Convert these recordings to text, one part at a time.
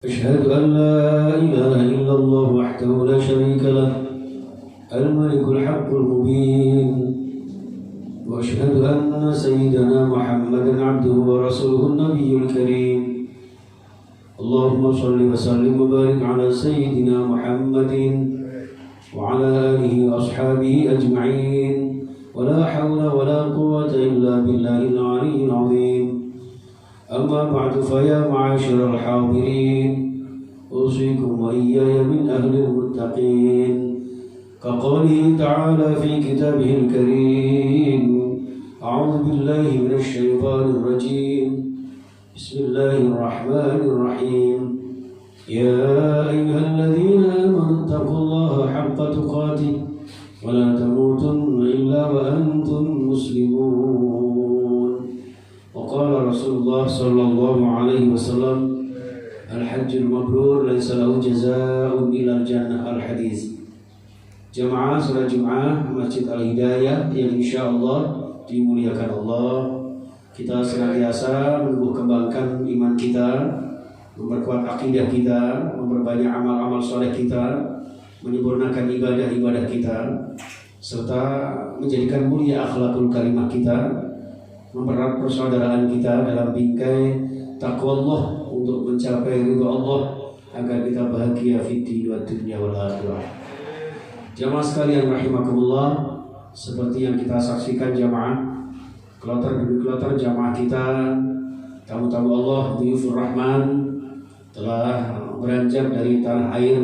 أشهد أن لا إله إلا الله وحده لا شريك له الملك الحق المبين وأشهد أن سيدنا محمدا عبده ورسوله النبي الكريم اللهم صل وسلم وبارك على سيدنا محمد وعلى آله وأصحابه أجمعين ولا حول ولا قوة إلا بالله العلي العظيم أما بعد فيا معاشر الحاضرين أوصيكم وإياي من أهل المتقين كقوله تعالى في كتابه الكريم أعوذ بالله من الشيطان الرجيم بسم الله الرحمن الرحيم يا أيها الذين آمنوا اتقوا الله حق تقاته ولا تموتن إلا وأنتم مسلمون وقال رسول الله صلى الله عليه وسلم الحج المبرور ليس له جزاء إلا الجنة الحديث. Jamaah salat Jumat Masjid Al-Hidayah yang insyaallah dimuliakan Allah, kita senantiasa menumbuh kembangkan iman kita, memperkuat akidah kita, memperbanyak amal-amal soleh kita, menyempurnakan ibadah-ibadah kita, serta menjadikan mulia akhlakul karimah kita, mempererat persaudaraan kita dalam bingkai takwa Allah untuk mencapai ridha Allah agar kita bahagia fid dunya wal akhirah. Jamaah sekalian rahimakumullah, seperti yang kita saksikan jamaah kloter demi kloter jamaah kita, tamu-tamu Allah, dhuyufur rahman telah beranjak dari tanah air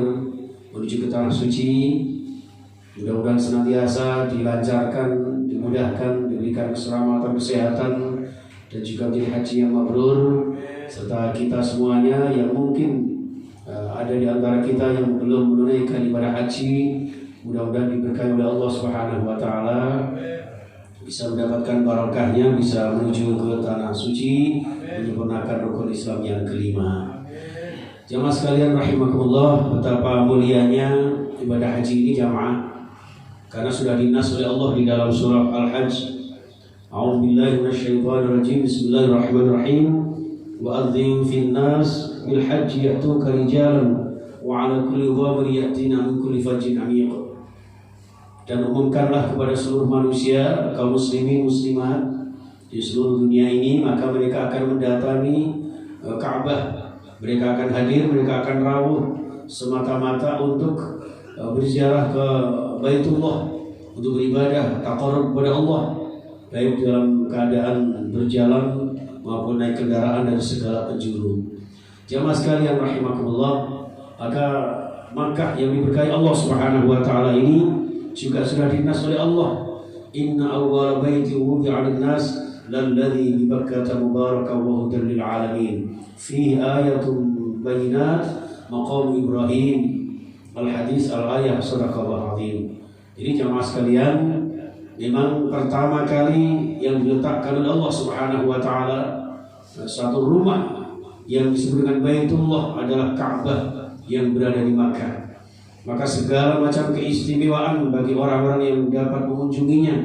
menuju ke tanah suci. Mudah-mudahan senantiasa dilancarkan, dimudahkan, diberikan keselamatan, kesehatan, dan juga menjadi haji yang mabrur. Serta kita semuanya yang mungkin ada di antara kita yang belum menunaikan ibadah haji, mudah-mudahan diberkahi oleh Allah Subhanahu wa taala, bisa mendapatkan barakahnya, bisa menuju ke tanah suci, menyempurnakan rukun Islam yang kelima. Jamaah sekalian rahimakumullah, betapa mulianya ibadah haji ini jamaah, karena sudah dinas oleh Allah di dalam surah Al-Hajj. A'udzubillahi minasyaitonirrajim. Bismillahirrahmanirrahim. Wa'adzim fin nas bil hajji ya'tuka rijalan wa 'ala kulli dhamir ya'tina min kulli fajjin 'amiq. Dan umumkanlah kepada seluruh manusia, kaum muslimin muslimat di seluruh dunia ini, maka mereka akan mendatangi Ka'bah. Mereka akan hadir, mereka akan rawuh semata-mata untuk berziarah ke Baitullah, untuk beribadah taqarrub kepada Allah, baik dalam keadaan berjalan maupun naik kendaraan dari segala penjuru. Jamaah sekalian rahimakumullah, maka Makkah yang diberkahi Allah Subhanahu wa taala ini juga sudah dinas oleh Allah. Inna awwala baiti wudi'a lin-nas lalladzi bi Bakkah mubarakan wa hudan lil alamin fihi ayatun bayyinat maqam Ibrahim. Al-hadis al-ayah sadaqallahu azim. Jadi jamaah sekalian, memang pertama kali yang diletakkan oleh Allah Subhanahu wa taala satu rumah yang disebut dengan Baitullah adalah Ka'bah yang berada di Makkah. Maka segala macam keistimewaan bagi orang-orang yang dapat mengunjunginya,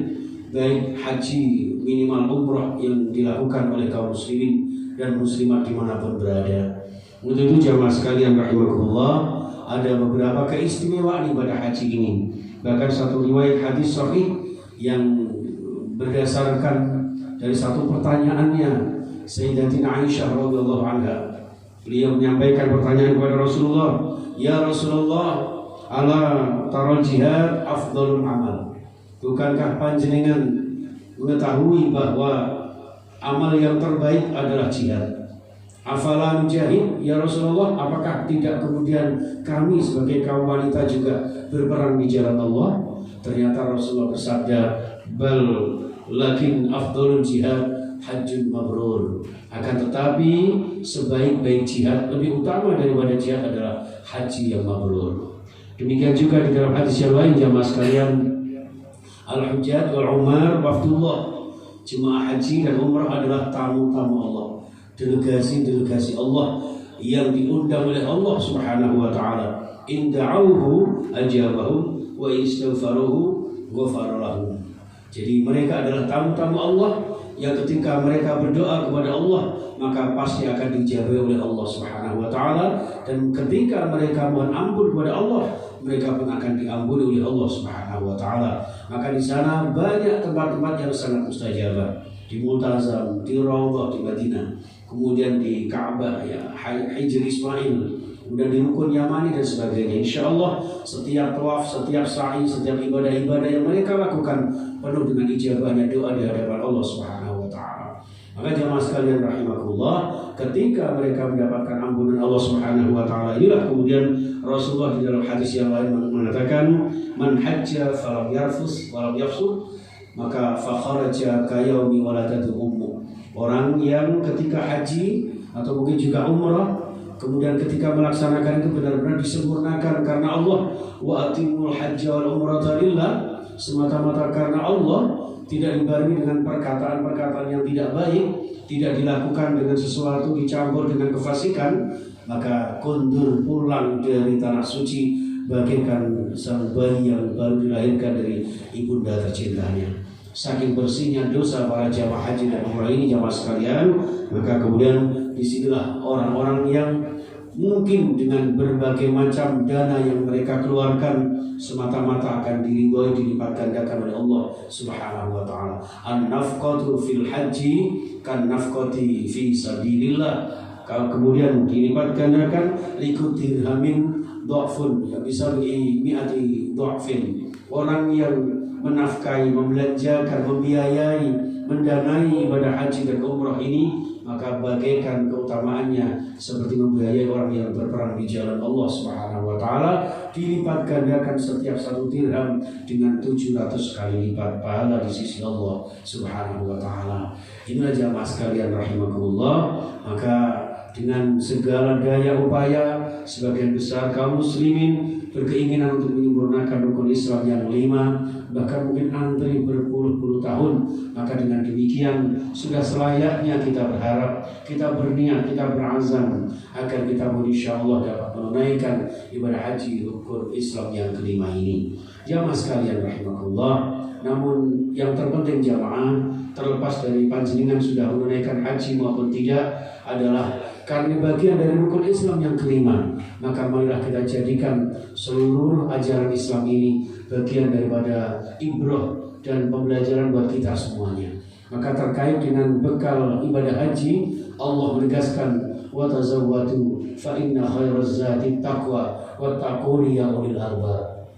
baik haji minimal umrah yang dilakukan oleh kaum muslimin dan muslimat dimanapun berada. Untuk itu jamaah sekalian rahimakumullah, ada beberapa keistimewaan ibadah haji ini. Bahkan satu riwayat hadis sahih yang berdasarkan dari satu pertanyaannya Sayyidatina Aisyah radhiyallahu anha. Beliau menyampaikan pertanyaan kepada Rasulullah, "Ya Rasulullah, ala taral jihad afdalul amal." Bukankah panjenengan mengetahui bahwa amal yang terbaik adalah jihad? Afala nujahid ya Rasulullah, apakah tidak kemudian kami sebagai kaum wanita juga berperang di jalan Allah? Ternyata Rasulullah bersabda, bal lakin afdalul jihad hajjun mabrur. Akan tetapi sebaik-baik jihad, lebih utama daripada jihad adalah haji yang mabrur. Demikian juga di dalam hadis yang lain jamaah sekalian, al-hujjat wal umar wafdullah. Jemaah haji dan umrah adalah tamu-tamu Allah, delegasi-delegasi Allah yang diundang oleh Allah Subhanahu wa taala. In da'awhu ajabahum wa istaghfaruhu ghafara lahum. Jadi mereka adalah tamu-tamu Allah yang ketika mereka berdoa kepada Allah maka pasti akan dijawab oleh Allah Subhanahu wa taala, dan ketika mereka mohon ampun kepada Allah mereka pun akan diampuni oleh Allah Subhanahu wa taala. Maka di sana banyak tempat-tempat yang sangat mustajabah, di Multazam, di Raudhah di Madinah, kemudian di Ka'bah ya, Hijr Ismail, kemudian di Rukun Yamani dan sebagainya. Insya Allah setiap tawaf, setiap sa'i, setiap ibadah-ibadah yang mereka lakukan penuh dengan ijabahnya doa di hadapan Allah Subhanahu wa taala. Maka jemaah sekalian rahimakumullah, ketika mereka mendapatkan ampunan Allah Subhanahu wa taala inilah kemudian Rasulullah di dalam hadis yang lain mengatakan, man hajja falam yarfus walam yafsuq maka fa kharaja ka yaumi waladatu ummu. Orang yang ketika haji atau mungkin juga umrah kemudian ketika melaksanakan itu benar-benar disempurnakan karena Allah, wa atimul hajja wal umrata lillah, semata-mata karena Allah, tidak dibarengi dengan perkataan-perkataan yang tidak baik, tidak dilakukan dengan sesuatu dicampur dengan kefasikan, maka kundur pulang dari tanah suci bagaikan sang bayi yang baru dilahirkan dari ibunda tercintanya. Saking bersihnya dosa para jamaah haji dan umrah ini jamaah sekalian, maka kemudian disinilah orang-orang yang mungkin dengan berbagai macam dana yang mereka keluarkan semata-mata akan diridhoi dilipat gandakan oleh Allah Subhanahu wa taala. An-nafqatu fil haji kan nafqati fi sabilillah. Kalau kemudian dilipat gandakan likut dirhamin dhafun, ya bisa bi mi'ati dhafin. Orang yang menafkahi, membelanjakan, membiayai, mendanai ibadah haji dan umrah ini maka bagaikan keutamaannya seperti membiayai orang yang berperang di jalan Allah Subhanahu wa taala, dilipat gandakan setiap satu dirham dengan 700 kali lipat pahala di sisi Allah Subhanahu wa taala. Inilah jamaah sekalian rahimakumullah, maka dengan segala daya upaya sebagian besar kaum muslimin berkeinginan untuk menyempurnakan rukun Islam yang 5, bahkan mungkin antri berpuluh-puluh tahun. Maka dengan demikian sudah selayaknya kita berharap, kita berniat, kita berazam agar kita insyaallah dapat menunaikan ibadah haji rukun Islam yang 5 ini. Jamaah sekalian rahimakumullah, namun yang terpenting jamaah, terlepas dari panjenengan sudah menunaikan haji maupun tidak, adalah karena bagian dari rukun Islam yang 5, maka marilah kita jadikan seluruh ajaran Islam ini bagian daripada ibrah dan pembelajaran buat kita semuanya. Maka terkait dengan bekal ibadah haji, Allah menegaskan wa tazawwadu fa inna khairaz zati taqwa wa taquni ya ulil albab.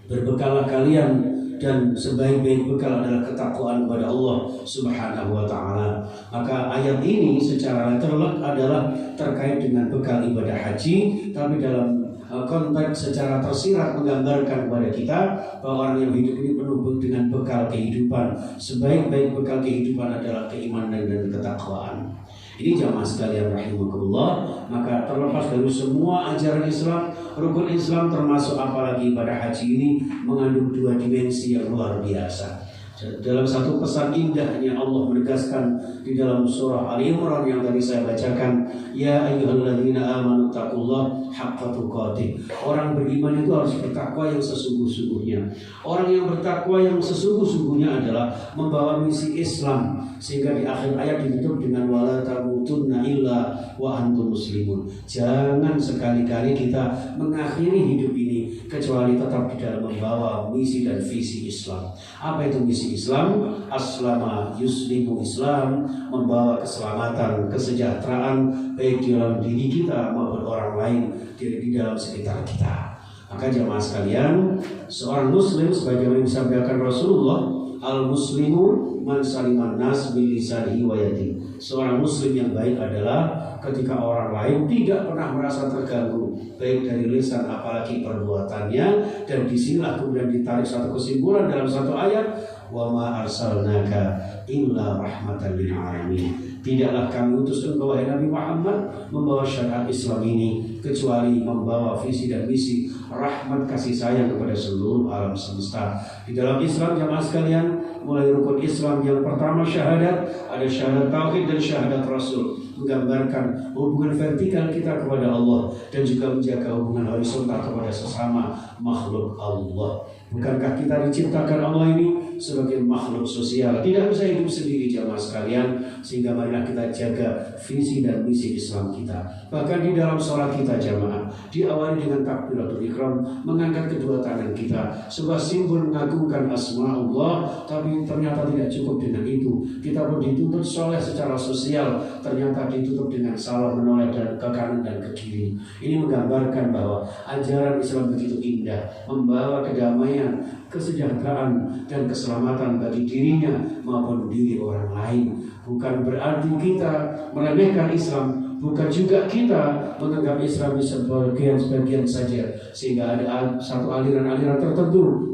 Berbekallah kalian dan sebaik-baik bekal adalah ketakwaan kepada Allah Subhanahu wa taala. Maka ayat ini secara letterlek adalah terkait dengan bekal ibadah haji, tapi dalam konteks secara tersirat menggambarkan kepada kita bahwa orang yang hidup ini penuh dengan bekal kehidupan. Sebaik-baik bekal kehidupan adalah keimanan dan ketakwaan. Ini jamaah sekalian rahimakumullah, maka terlepas dari semua ajaran Islam, rukun Islam termasuk apalagi ibadah haji ini mengandung 2 dimensi yang luar biasa. Dalam satu pesan indahnya Allah menegaskan di dalam surah Ali Imran yang tadi saya bacakan, ya ayyuhalladzina amanu taqullaha haqqa tuqatih. Orang beriman itu harus bertakwa yang sesungguh-sungguhnya. Orang yang bertakwa yang sesungguh-sungguhnya adalah membawa misi Islam, sehingga di akhir ayat ditutup dengan wala tamutunna illa wa antum muslimun. Jangan sekali-kali kita mengakhiri hidup ini kecuali tetap di dalam membawa misi dan visi Islam. Apa itu misi Islam? Aslama yuslimu Islam, membawa keselamatan, kesejahteraan baik di dalam diri kita maupun orang lain di dalam sekitar kita. Maka jamaah sekalian, seorang muslim sebagaimana disampaikan Rasulullah, al-muslimu man saliman nas bil lisanihi wa yadihi. Seorang muslim yang baik adalah ketika orang lain tidak pernah merasa terganggu baik dari lisan apalagi perbuatannya. Dan disinilah kemudian ditarik satu kesimpulan dalam satu ayat, wa ma arsalnaka illa rahmatan lil alamin. Tidaklah kami utus engkau wahai Nabi Muhammad membawa syariat Islam ini kecuali membawa visi dan misi rahmat kasih sayang kepada seluruh alam semesta. Di dalam Islam jamaah sekalian, mulai rukun Islam yang pertama syahadat, ada syahadat tauhid dan syahadat Rasul. menggambarkan hubungan vertikal kita kepada Allah dan juga menjaga hubungan horizontal kepada sesama makhluk Allah. Bukankah kita diciptakan Allah ini sebagai makhluk sosial, tidak bisa hidup sendiri jamaah sekalian, sehingga marilah kita jaga visi dan misi Islam kita. Bahkan di dalam sholat kita jamaah diawali dengan takbiratul ihram, mengangkat kedua tangan kita, sebuah simbol mengagungkan asma Allah. Tapi ternyata tidak cukup dengan itu, kita pun dituntut soleh secara sosial, ternyata ditutup dengan salah menoleh dan ke kanan dan ke kiri. Ini menggambarkan bahwa ajaran Islam begitu indah, membawa kedamaian, kesejahteraan dan keselamatan bagi dirinya maupun diri orang lain. Bukan berarti kita meremehkan Islam, bukan juga kita menganggap Islam sebagian saja, sehingga ada satu aliran-aliran tertentu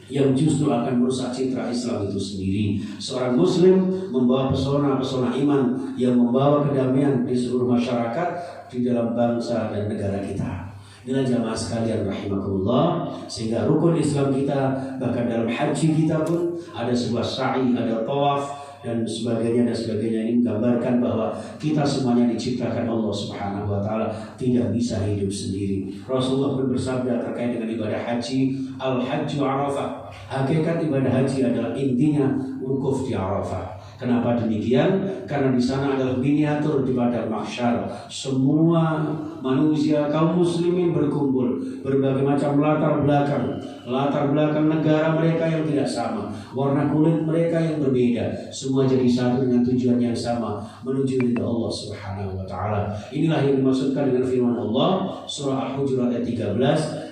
yang justru akan merusak citra Islam itu sendiri. Seorang Muslim membawa pesona-pesona iman yang membawa kedamaian di seluruh masyarakat, di dalam bangsa dan negara kita. Inilah jamaah sekalian rahimakumullah, sehingga rukun Islam kita, bahkan dalam haji kita pun ada sebuah sa'i, ada tawaf dan sebagainya. Ini menggambarkan bahwa kita semuanya diciptakan Allah Subhanahu wa taala, tidak bisa hidup sendiri. Rasulullah pun bersabda terkait dengan ibadah haji, al-hajju Arafah. Hakikat ibadah haji adalah intinya wukuf di Arafah. Kenapa demikian? Karena di sana adalah miniatur di padang mahsyar. Semua manusia kaum muslimin berkumpul, berbagai macam latar belakang negara mereka yang tidak sama, warna kulit mereka yang berbeda, semua jadi satu dengan tujuan yang sama, menuju ridha Allah Subhanahu wa taala. Inilah yang dimaksudkan dengan firman Allah surah Al-Hujurat ayat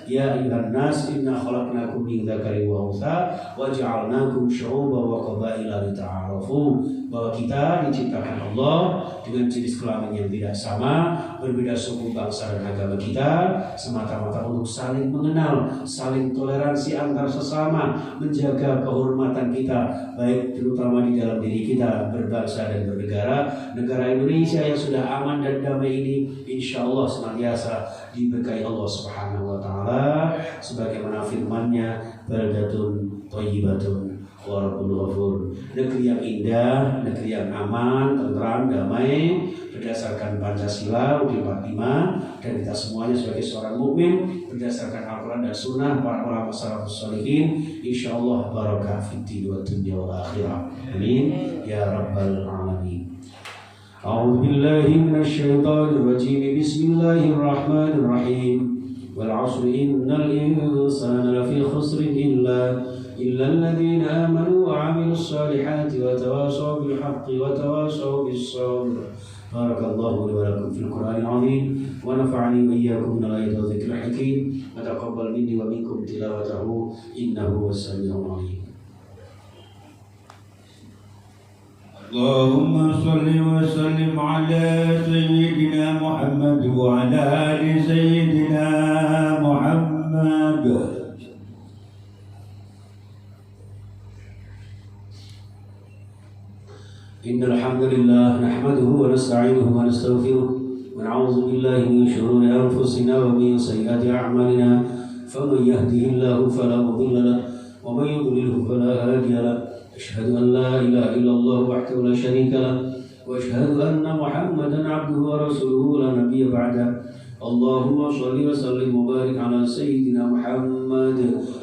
13, ya ayyuhan nas inna khalaqnakum min dzakarin wa untha wa ja'alnakum syu'uban wa qabaila lita'arafu, bahwa kita diciptakan Allah dengan jenis kelamin yang tidak sama, berbeda suku, bangsa dan agama kita, semata-mata untuk saling mengenal, saling toleransi antar sesama, menjaga kehormatan kita, baik terutama di dalam diri kita berbangsa dan bernegara. Negara Indonesia yang sudah aman dan damai ini insya Allah senantiasa diberkahi Allah Subhanahu wa taala, sebagaimana firman-Nya, baldatun thayyibatun wa rabbul ghafur. Negeri yang indah, negeri yang aman, tentram, damai, berdasarkan Pancasila UUD 45, dan kita semuanya sebagai seorang mukmin berdasarkan Al-Quran dan Sunnah para ulama salafus sholihin, insyaallah barakah fid din wa dunya wal akhirah. Amin ya rabbal alamin. A'udzu billahi minasy syaithanir rajim. Bismillahirrahmanirrahim. Wal 'ashri innal insana lafi khusrin illa alladhina amanu wa 'amilus solihati wa tawassaw bil haqqi wa tawassaw bis sabr. Barakallahu li wa lakum fil Qur'anil 'azim wa nafa'ani wa iyyakum bil ayati wa dzikril hakim wa taqabbal minni wa minkum tilawatahu innahu was-sami'ul 'alim. Allahumma salli wa sallim ala sayyidina Muhammad wa ala ali sayyidina Muhammad. Innal hamdalillah nahmaduhu wa nasta'inuhu wa nastaghfiruh wa na'udzu billahi min shururi anfusina wa min sayyiati a'malina. Faman yahdihillahu fala mudilla lahu wa man yudlilhu fala hadiya lahu. Asyhadu an la ilaha illallah wahdahu la syarika lahu wa asyhadu anna Muhammadan 'abduhu wa rasuluhu la nabiyya ba'da. Allahumma shalli wa sallim wa barik ala sayyidina Muhammad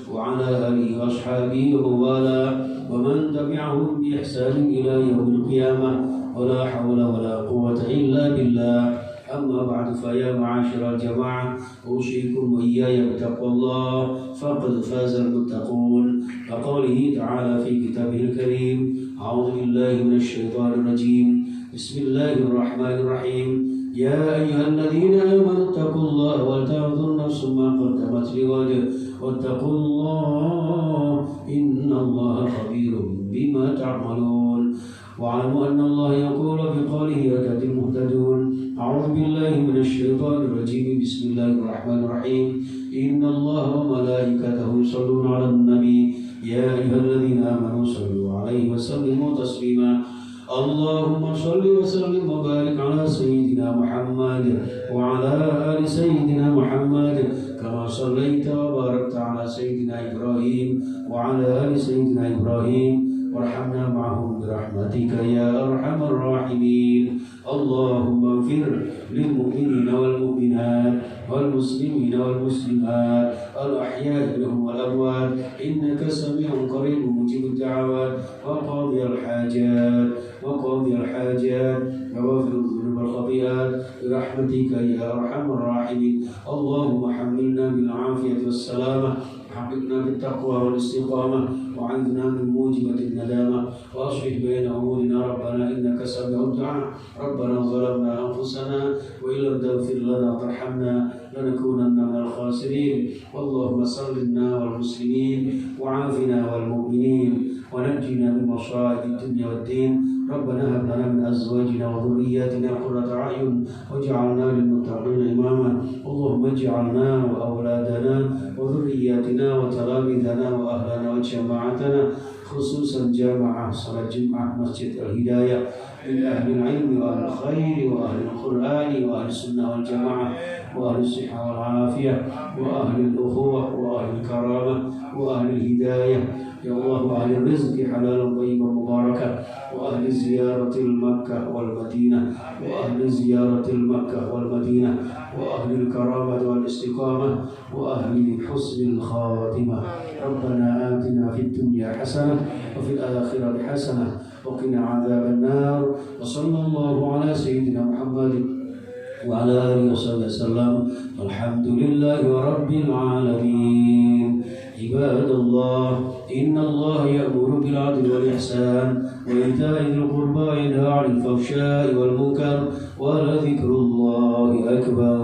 wa ala alihi wa ashabihi wa wala wa man tabi'ahum bi ihsan ila yaumil qiyamah. Wa la hawla wa la quwwata illa billah. Amma ba'du, fa ya ma'asyiral jamaah, usikum wa iyaya bittaqwallah, faqad fazal muttaqun. Wa qawlihi ta'ala fi kitabihil karim, a'udzu billahi minasy syaithanir rajim. Bismillahirrahmanirrahim. Ya ayyuhalladzina amanu taqullaha wal tanzur nafsum ma qaddamat lighad wattaqullaha innallaha khabirum bima ta'malun. Wa'lamu anna Allah yaqulu biqawlihi yahdi muhtadun. A'udzu billahi minasy syaithanir rajim. Bismillahirrahmanirrahim. Innallaha wa malaikatahu yusholluna 'alan nabi. Ya ayyuhalladzina amanu shallu 'alaihi wa sallimu taslima. Allahumma shalli wa sallim wa barik ala sayyidina Muhammad wa ala ali sayyidina Muhammad kama shallaita wa barakta ala sayyidina Ibrahim wa ala ali sayyidina Ibrahim وارحمنا معهم برحمتك يا أرحم الراحمين. اللهم اغفر للمؤمنين والمؤمنات والمسلمين والمسلمات الأحياء منهم والأموات إنك سميع قريب مجيب الدعوات وقاضي الحاجات وغافر الذنوب والخطيئات برحمتك يا أرحم الراحمين. اللهم حملنا بالعافية والسلامة وحققنا بالتقوى والاستقامة وعذنا من موجبة الندامة وأصلح بين أمورنا ربنا إنك سميع الدعاء. ربنا ظلمنا أنفسنا وإن لم تغفر لنا وترحمنا لنكونن من الخاسرين. اللهم سلمنا والمسلمين وعافنا والمؤمنين ونجنا من مصائب الدنيا والدين. ربنا هب لنا من أزواجنا وذرياتنا قرة أعين واجعلنا للمتقين إماما. اللهم اجعلنا وأولادنا وذرياتنا وتلاميذنا وأهلنا وجماعتنا خصوصا جامعة صلاة جمعة مسجد الهداية من أهل العلم وأهل الخير وأهل القرآن وأهل السنة والجماعة وأهل الصحة والعافية وأهل الأخوة وأهل الكرامة وأهل الهداية يا الله. وأهل الرزق حلالا طيبا مباركا وأهل زيارة المكة والمدينة وأهل الكرامة والاستقامة وأهل حسن الخاتمة. ربنا آتنا في الدنيا حسنة وفي الآخرة حسنة وقنا عذاب النار. وصلى الله على سيدنا محمد وعلى آله وصحبه وسلم. الحمد لله رب العالمين. عباد الله إن الله يأمر بالعدل والإحسان وإيتاء ذي القربى وينهى عن الفحشاء والمنكر ولذكر الله أكبر.